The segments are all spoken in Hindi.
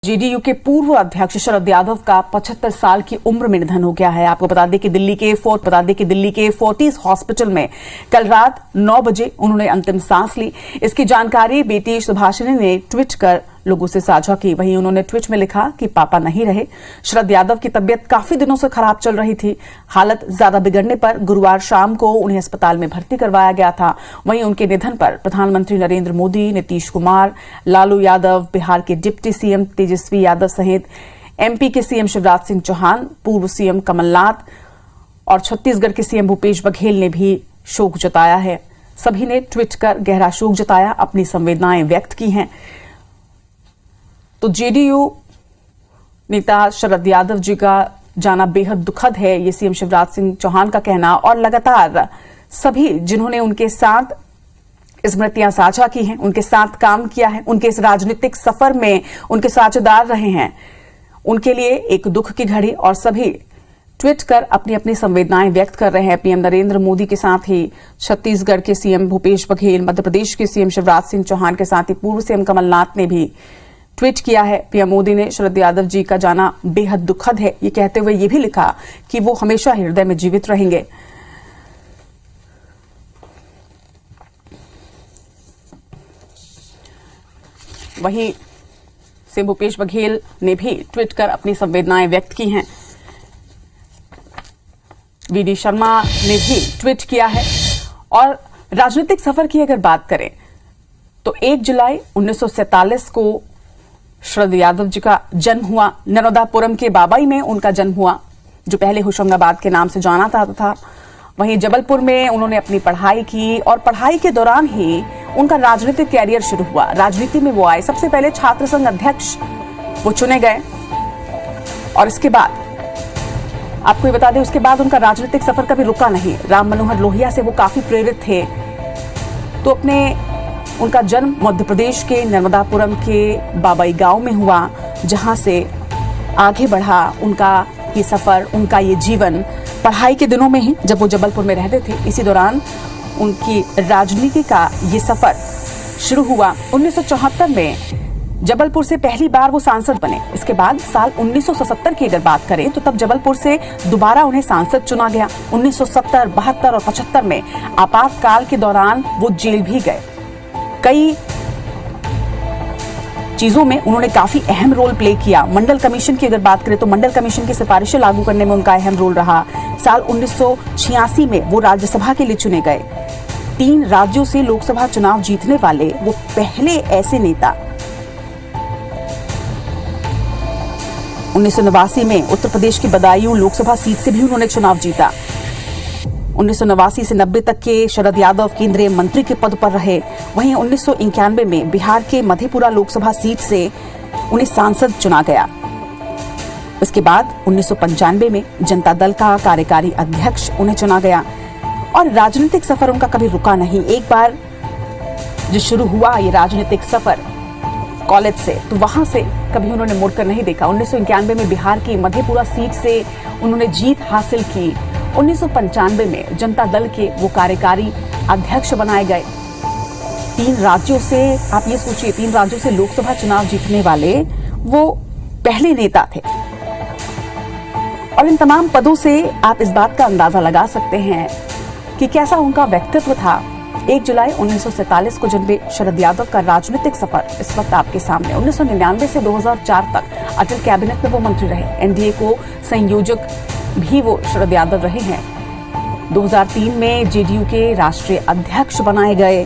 जेडीयू के पूर्व अध्यक्ष शरद यादव का 75 साल की उम्र में निधन हो गया है। आपको बता दें कि दिल्ली के फोर्टिस हॉस्पिटल में कल रात 9 बजे उन्होंने अंतिम सांस ली। इसकी जानकारी बेटी सुभाषिनी ने ट्वीट कर लोगों से साझा की। वहीं उन्होंने ट्वीट में लिखा कि पापा नहीं रहे। शरद यादव की तबीयत काफी दिनों से खराब चल रही थी। हालत ज्यादा बिगड़ने पर गुरुवार शाम को उन्हें अस्पताल में भर्ती करवाया गया था। वहीं उनके निधन पर प्रधानमंत्री नरेंद्र मोदी, नीतीश कुमार, लालू यादव, बिहार के डिप्टी सीएम तेजस्वी यादव सहित एमपी के सीएम शिवराज सिंह चौहान, पूर्व सीएम कमलनाथ और छत्तीसगढ़ के सीएम भूपेश बघेल ने भी शोक जताया है। सभी ने ट्वीट कर गहरा शोक जताया, अपनी संवेदनाएं व्यक्त की हैं। तो जेडीयू नेता शरद यादव जी का जाना बेहद दुखद है, ये सीएम शिवराज सिंह चौहान का कहना। और लगातार सभी जिन्होंने उनके साथ स्मृतियां साझा की हैं, उनके साथ काम किया है, उनके इस राजनीतिक सफर में उनके साझेदार रहे हैं, उनके लिए एक दुख की घड़ी। और सभी ट्वीट कर अपनी अपनी संवेदनाएं व्यक्त कर रहे हैं। पीएम नरेंद्र मोदी के साथ ही छत्तीसगढ़ के सीएम भूपेश बघेल, मध्य प्रदेश के सीएम शिवराज सिंह चौहान के साथ ही पूर्व सीएम कमलनाथ ने भी ट्वीट किया है। पीएम मोदी ने शरद यादव जी का जाना बेहद दुखद है, ये कहते हुए ये भी लिखा कि वो हमेशा हृदय में जीवित रहेंगे। वहीं सीएम भूपेश बघेल ने भी ट्वीट कर अपनी संवेदनाएं व्यक्त की हैं। वीडी शर्मा ने भी ट्वीट किया है। और राजनीतिक सफर की अगर बात करें तो 1 जुलाई 1947 को शरद यादव जी का जन्म हुआ। नर्मदापुरम के बाबई में उनका जन्म हुआ, जो पहले होशंगाबाद के नाम से जाना था। वहीं जबलपुर में उन्होंने अपनी पढ़ाई की और पढ़ाई के दौरान ही उनका राजनीतिक कैरियर शुरू हुआ। राजनीति में वो आए, सबसे पहले छात्र संघ अध्यक्ष वो चुने गए। और इसके बाद आपको ये बता दें, उसके बाद उनका राजनीतिक सफर कभी रुका नहीं। राम मनोहर लोहिया से वो काफी प्रेरित थे। तो उनका जन्म मध्य प्रदेश के नर्मदापुरम के बाबई गांव में हुआ, जहां से आगे बढ़ा उनका ये सफर, उनका ये जीवन। पढ़ाई के दिनों में ही जब वो जबलपुर में रहते थे, इसी दौरान उनकी राजनीति का ये सफर शुरू हुआ। 1974 में जबलपुर से पहली बार वो सांसद बने। इसके बाद साल 1977 की अगर बात करें तो तब जबलपुर से दोबारा उन्हें सांसद चुना गया। 1970, 72 और 75 में आपातकाल के दौरान वो जेल भी गए। कई चीजों में उन्होंने काफी अहम रोल प्ले किया। मंडल कमीशन की अगर बात करें तो मंडल कमीशन की सिफारिशें लागू करने में उनका अहम रोल रहा। साल 1986 में वो राज्यसभा के लिए चुने गए। 3 राज्यों से लोकसभा चुनाव जीतने वाले वो पहले ऐसे नेता। 1989 में उत्तर प्रदेश की बदायूं लोकसभा सीट से भी उन्होंने चुनाव जीता। 1989 से 90 तक के शरद यादव केंद्रीय मंत्री के पद पर रहे। वहीं 1991 में बिहार के मधेपुरा लोकसभा सीट से उन्हें सांसद चुना गया। उसके बाद 1995 में जनता दल का कार्यकारी अध्यक्ष उन्हें चुना गया। और राजनीतिक सफर उनका कभी रुका नहीं। एक बार जो शुरू हुआ ये राजनीतिक सफर कॉलेज से, तो वहां से कभी उन्होंने मुड़कर नहीं देखा। 1991 में बिहार की मधेपुरा सीट से उन्होंने जीत हासिल की। 1995 में जनता दल के वो कार्यकारी अध्यक्ष बनाए गए। 3 राज्यों से, आप ये सोचिए, 3 राज्यों से लोकसभा चुनाव जीतने वाले वो पहले नेता थे। और इन तमाम पदों से आप इस बात का अंदाजा लगा सकते हैं कि कैसा उनका व्यक्तित्व था। 1 जुलाई 1947 को जन्मे शरद यादव का राजनीतिक सफर इस वक्त आपके सामने। 1999 से 2004 तक अटल कैबिनेट में वो मंत्री रहे। एनडीए को संयोजक भी वो शरद यादव रहे हैं। 2003 में जेडीयू के राष्ट्रीय अध्यक्ष बनाए गए।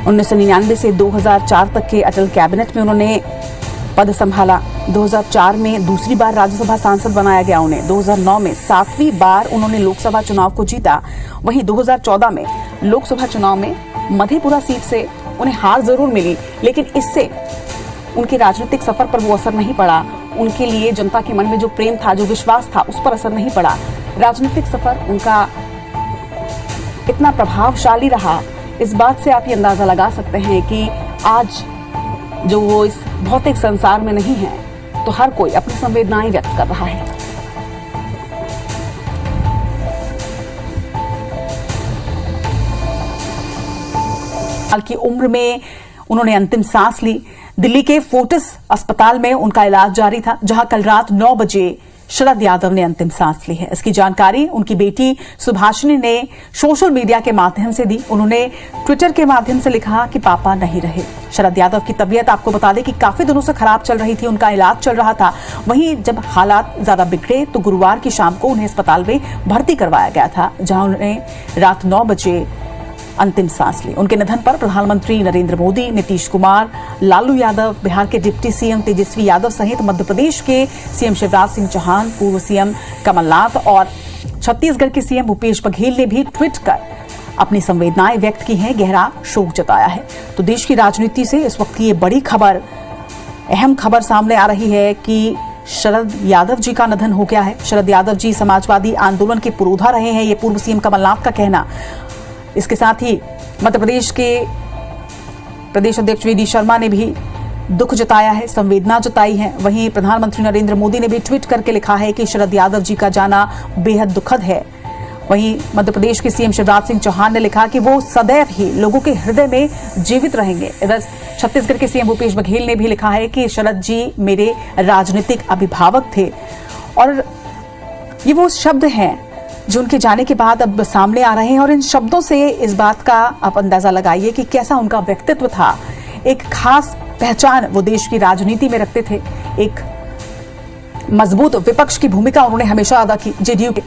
1999 से 2004 तक के अटल कैबिनेट में उन्होंने पद संभाला। 2004 में दूसरी बार राज्यसभा सांसद बनाया गया उन्हें। 2009 में 7वीं बार उन्होंने लोकसभा चुनाव को जीता। वहीं 2014 में लोकसभा चुनाव में मधेपुरा सीट से उन्हें हार जरूर मिली, लेकिन इससे उनके राजनीतिक सफर पर वो असर नहीं पड़ा। उनके लिए जनता के मन में जो प्रेम था, जो विश्वास था, उस पर असर नहीं पड़ा। राजनीतिक सफर उनका इतना प्रभावशाली रहा, इस बात से आप ये अंदाजा लगा सकते हैं कि आज जो वो इस भौतिक संसार में नहीं है, तो हर कोई अपनी संवेदनाएं व्यक्त कर रहा है। साल की उम्र में उन्होंने अंतिम सांस ली। दिल्ली के फोर्टिस अस्पताल में उनका इलाज जारी था, जहां कल रात 9 बजे शरद यादव ने अंतिम सांस ली है। इसकी जानकारी उनकी बेटी सुभाषिनी ने सोशल मीडिया के माध्यम से दी। उन्होंने ट्विटर के माध्यम से लिखा कि पापा नहीं रहे। शरद यादव की तबीयत आपको बता दें कि काफी दिनों से खराब चल रही थी, उनका इलाज चल रहा था। वहीं जब हालात ज्यादा बिगड़े तो गुरुवार की शाम को उन्हें अस्पताल में भर्ती करवाया गया था, जहां उन्होंने रात 9 बजे अंतिम सांस ली। उनके निधन पर प्रधानमंत्री नरेंद्र मोदी, नीतीश कुमार, लालू यादव, बिहार के डिप्टी सीएम तेजस्वी यादव सहित मध्य प्रदेश के सीएम शिवराज सिंह चौहान, पूर्व सीएम कमलनाथ और छत्तीसगढ़ के सीएम भूपेश बघेल ने भी ट्वीट कर अपनी संवेदनाएं व्यक्त की हैं, गहरा शोक जताया है। तो देश की राजनीति से इस वक्त की ये बड़ी खबर, अहम खबर सामने आ रही है कि शरद यादव जी का निधन हो गया है। शरद यादव जी समाजवादी आंदोलन के पुरोधा रहे हैं, ये पूर्व सीएम कमलनाथ का कहना। इसके साथ ही मध्य प्रदेश के प्रदेश अध्यक्ष वी डी शर्मा ने भी दुख जताया है, संवेदना जताई है। वहीं प्रधानमंत्री नरेंद्र मोदी ने भी ट्वीट करके लिखा है कि शरद यादव जी का जाना बेहद दुखद है। वहीं मध्य प्रदेश के सीएम शिवराज सिंह चौहान ने लिखा कि वो सदैव ही लोगों के हृदय में जीवित रहेंगे। इधर छत्तीसगढ़ के सीएम भूपेश बघेल ने भी लिखा है कि शरद जी मेरे राजनीतिक अभिभावक थे। और ये वो शब्द हैं जो उनके जाने के बाद अब सामने आ रहे हैं, और इन शब्दों से इस बात का आप अंदाजा लगाइए कि कैसा उनका व्यक्तित्व था। एक खास पहचान वो देश की राजनीति में रखते थे। एक मजबूत विपक्ष की भूमिका उन्होंने हमेशा अदा की जेडीयू के,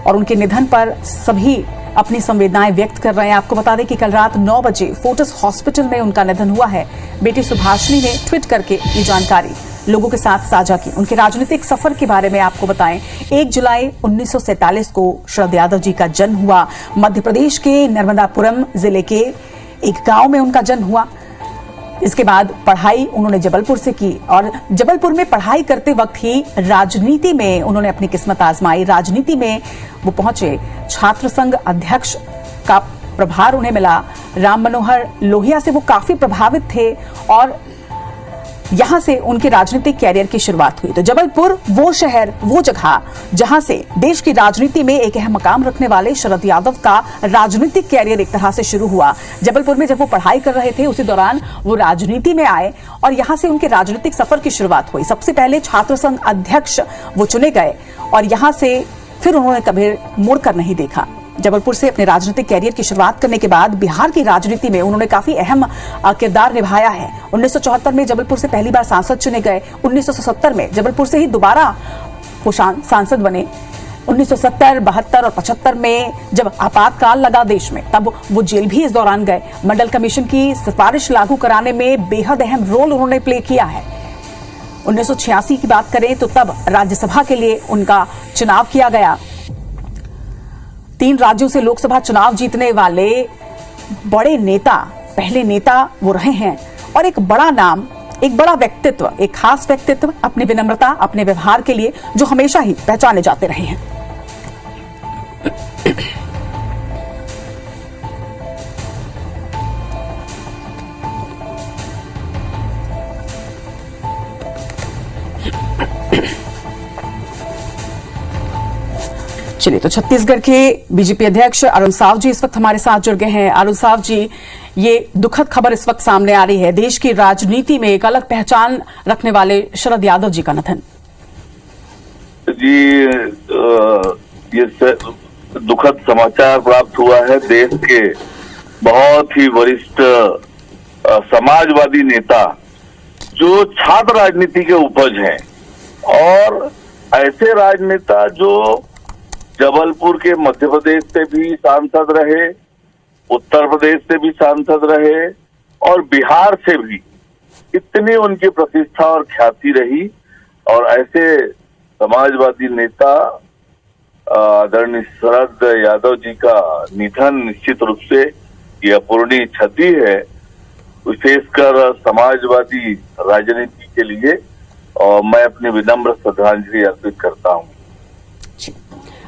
और उनके निधन पर सभी अपनी संवेदनाएं व्यक्त कर रहे हैं। आपको बता दें कि कल रात 9 बजे फोर्टिस हॉस्पिटल में उनका निधन हुआ है। बेटी सुभाषिनी ने ट्वीट करके ये जानकारी लोगों के साथ साझा की। उनके राजनीतिक सफर के बारे में आपको बताएं, 1 जुलाई 1947 को शरद यादव जी का जन्म हुआ। मध्य प्रदेश के नर्मदापुरम जिले के एक गांव में उनका जन्म हुआ। इसके बाद पढ़ाई उन्होंने जबलपुर से की, और जबलपुर में पढ़ाई करते वक्त ही राजनीति में उन्होंने अपनी किस्मत आजमाई। राजनीति में वो पहुंचे, छात्र संघ अध्यक्ष का प्रभार उन्हें मिला। राम मनोहर लोहिया से वो काफी प्रभावित थे, और यहां से उनके राजनीतिक कैरियर की शुरुआत हुई। तो जबलपुर वो शहर, वो जगह जहां से देश की राजनीति में एक अहम मकाम रखने वाले शरद यादव का राजनीतिक कैरियर एक तरह से शुरू हुआ। जबलपुर में जब वो पढ़ाई कर रहे थे उसी दौरान वो राजनीति में आए, और यहां से उनके राजनीतिक सफर की शुरुआत हुई। सबसे पहले छात्र संघ अध्यक्ष वो चुने गए, और यहां से फिर उन्होंने कभी मुड़कर नहीं देखा। जबलपुर से अपने राजनीतिक कैरियर की शुरुआत करने के बाद बिहार की राजनीति में उन्होंने काफी अहम किरदार निभाया है। 1974 में जबलपुर से पहली बार सांसद चुने गए। 1970 में जबलपुर से ही दोबारा वो सांसद बने। 1970, 72 और 75 में जब आपातकाल लगा देश में, तब वो जेल भी इस दौरान गए। मंडल कमीशन की सिफारिश लागू कराने में बेहद अहम रोल उन्होंने प्ले किया है। 1986 की बात करें तो तब राज्यसभा के लिए उनका चुनाव किया गया। 3 राज्यों से लोकसभा चुनाव जीतने वाले बड़े नेता, पहले नेता वो रहे हैं, और एक बड़ा नाम, एक बड़ा व्यक्तित्व, एक खास व्यक्तित्व अपनी विनम्रता, अपने व्यवहार के लिए जो हमेशा ही पहचाने जाते रहे हैं। चलिए, तो छत्तीसगढ़ के बीजेपी अध्यक्ष अरुण साव जी इस वक्त हमारे साथ जुड़ गए हैं। अरुण साव जी, ये दुखद खबर इस वक्त सामने आ रही है, देश की राजनीति में एक अलग पहचान रखने वाले शरद यादव जी का निधन। जी, ये दुखद समाचार प्राप्त हुआ है। देश के बहुत ही वरिष्ठ समाजवादी नेता जो छात्र राजनीति के उपज हैं, और ऐसे राजनेता जो जबलपुर के मध्य प्रदेश से भी सांसद रहे, उत्तर प्रदेश से भी सांसद रहे, और बिहार से भी इतनी उनकी प्रतिष्ठा और ख्याति रही। और ऐसे समाजवादी नेता आदरणीय शरद यादव जी का निधन निश्चित रूप से ये अपूरणीय क्षति है, विशेषकर समाजवादी राजनीति के लिए। और मैं अपनी विनम्र श्रद्धांजलि अर्पित करता हूँ।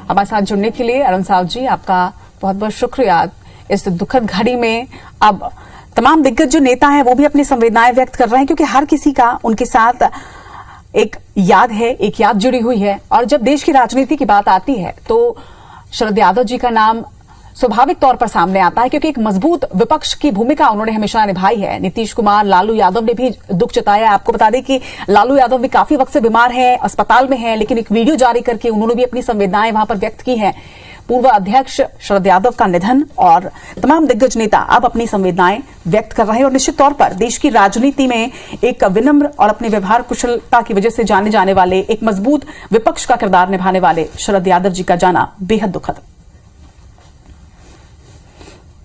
हमारे साथ जुड़ने के लिए अरुण साव जी, आपका बहुत बहुत शुक्रिया। इस दुखद घड़ी में अब तमाम दिग्गज जो नेता हैं वो भी अपनी संवेदनाएं व्यक्त कर रहे हैं, क्योंकि हर किसी का उनके साथ एक याद है, एक याद जुड़ी हुई है। और जब देश की राजनीति की बात आती है तो शरद यादव जी का नाम स्वाभाविक तौर पर सामने आता है, क्योंकि एक मजबूत विपक्ष की भूमिका उन्होंने हमेशा निभाई है। नीतीश कुमार, लालू यादव ने भी दुख जताया। आपको बता दें कि लालू यादव भी काफी वक्त से बीमार हैं, अस्पताल में हैं, लेकिन एक वीडियो जारी करके उन्होंने भी अपनी संवेदनाएं वहां पर व्यक्त की हैं। पूर्व अध्यक्ष शरद यादव का निधन और तमाम दिग्गज नेता अब अपनी संवेदनाएं व्यक्त कर रहे हैं और निश्चित तौर पर देश की राजनीति में एक विनम्र और अपने व्यवहार कुशलता की वजह से जाने जाने वाले एक मजबूत विपक्ष का किरदार निभाने वाले शरद यादव जी का जाना बेहद दुखद।